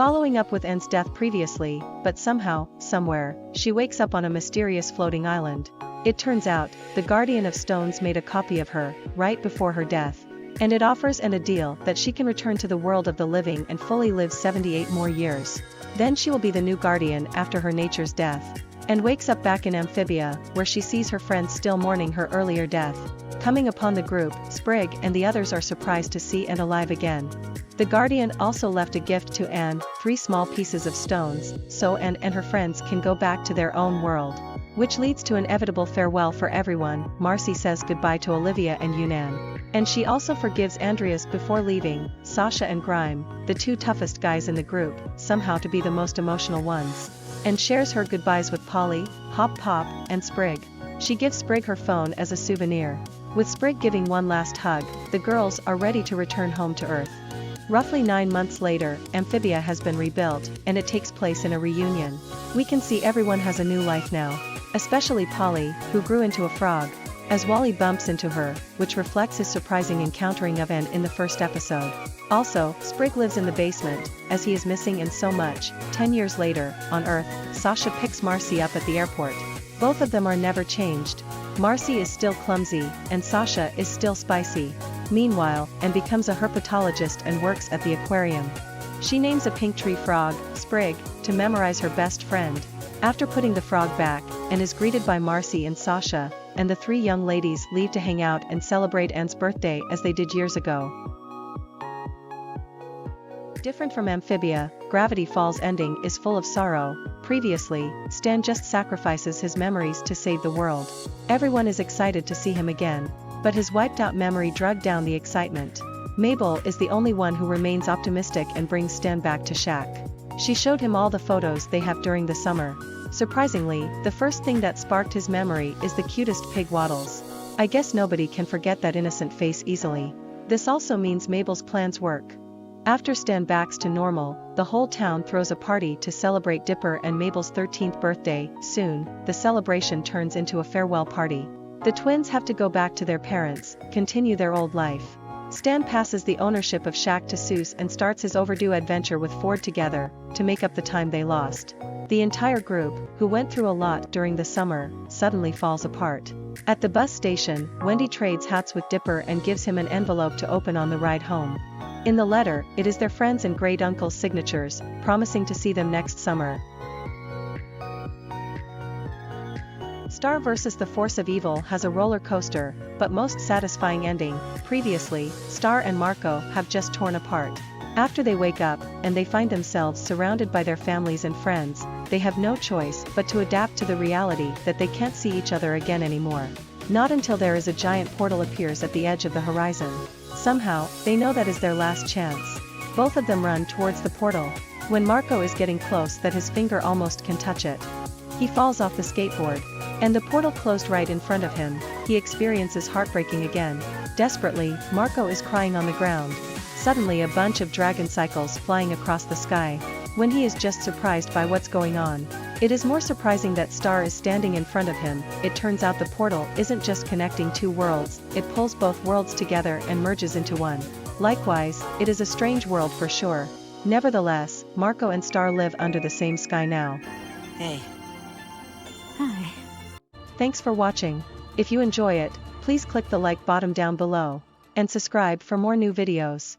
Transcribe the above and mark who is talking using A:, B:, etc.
A: following up with Anne's death previously, but somehow, somewhere, she wakes up on a mysterious floating island. It turns out, the Guardian of Stones made a copy of her, right before her death. And it offers Anne a deal that she can return to the world of the living and fully live 78 more years. Then she will be the new Guardian after her nature's death. And wakes up back in Amphibia, where she sees her friends still mourning her earlier death. Coming upon the group, Sprig and the others are surprised to see Anne alive again. The Guardian also left a gift to Anne, 3 small pieces of stones, so Anne and her friends can go back to their own world. Which leads to an inevitable farewell for everyone. Marcy says goodbye to Olivia and Yunnan. And she also forgives Andreas before leaving, Sasha and Grime, the 2 toughest guys in the group, somehow to be the most emotional ones. And shares her goodbyes with Polly, Hop Pop, and Sprig. She gives Sprig her phone as a souvenir. With Sprig giving one last hug, the girls are ready to return home to Earth. Roughly 9 months later, Amphibia has been rebuilt, and it takes place in a reunion. We can see everyone has a new life now. Especially Polly, who grew into a frog. As Wally bumps into her, which reflects his surprising encountering of Anne in the first episode. Also, Sprig lives in the basement, as he is missing in so much. 10 years later, on Earth, Sasha picks Marcy up at the airport. Both of them are never changed. Marcy is still clumsy, and Sasha is still spicy. Meanwhile, Anne becomes a herpetologist and works at the aquarium. She names a pink tree frog, Sprig, to memorize her best friend. After putting the frog back, Anne is greeted by Marcy and Sasha, and the 3 young ladies leave to hang out and celebrate Anne's birthday as they did years ago. Different from Amphibia, Gravity Falls' ending is full of sorrow. Previously, Stan just sacrifices his memories to save the world. Everyone is excited to see him again, but his wiped-out memory dragged down the excitement. Mabel is the only one who remains optimistic and brings Stan back to Shaq. She showed him all the photos they have during the summer. Surprisingly, the first thing that sparked his memory is the cutest pig Waddles. I guess nobody can forget that innocent face easily. This also means Mabel's plans work. After Stan backs to normal, the whole town throws a party to celebrate Dipper and Mabel's 13th birthday. Soon, the celebration turns into a farewell party. The twins have to go back to their parents, continue their old life. Stan passes the ownership of Shaq to Seuss and starts his overdue adventure with Ford together, to make up the time they lost. The entire group, who went through a lot during the summer, suddenly falls apart. At the bus station, Wendy trades hats with Dipper and gives him an envelope to open on the ride home. In the letter, it is their friends and great-uncle's signatures, promising to see them next summer. Star vs. the Force of Evil has a roller coaster, but most satisfying ending. Previously, Star and Marco have just torn apart. After they wake up, and they find themselves surrounded by their families and friends, they have no choice but to adapt to the reality that they can't see each other again anymore. Not until there is a giant portal appears at the edge of the horizon. Somehow, they know that is their last chance. Both of them run towards the portal. When Marco is getting close that his finger almost can touch it, he falls off the skateboard. And the portal closed right in front of him. He experiences heartbreaking again. Desperately, Marco is crying on the ground. Suddenly a bunch of dragon cycles flying across the sky. When he is just surprised by what's going on. It is more surprising that Star is standing in front of him. It turns out the portal isn't just connecting 2 worlds, it pulls both worlds together and merges into one. Likewise, it is a strange world for sure. Nevertheless, Marco and Star live under the same sky now.
B: Hey.
C: Hi.
A: Thanks for watching. If you enjoy it, please click the like button down below. And subscribe for more new videos.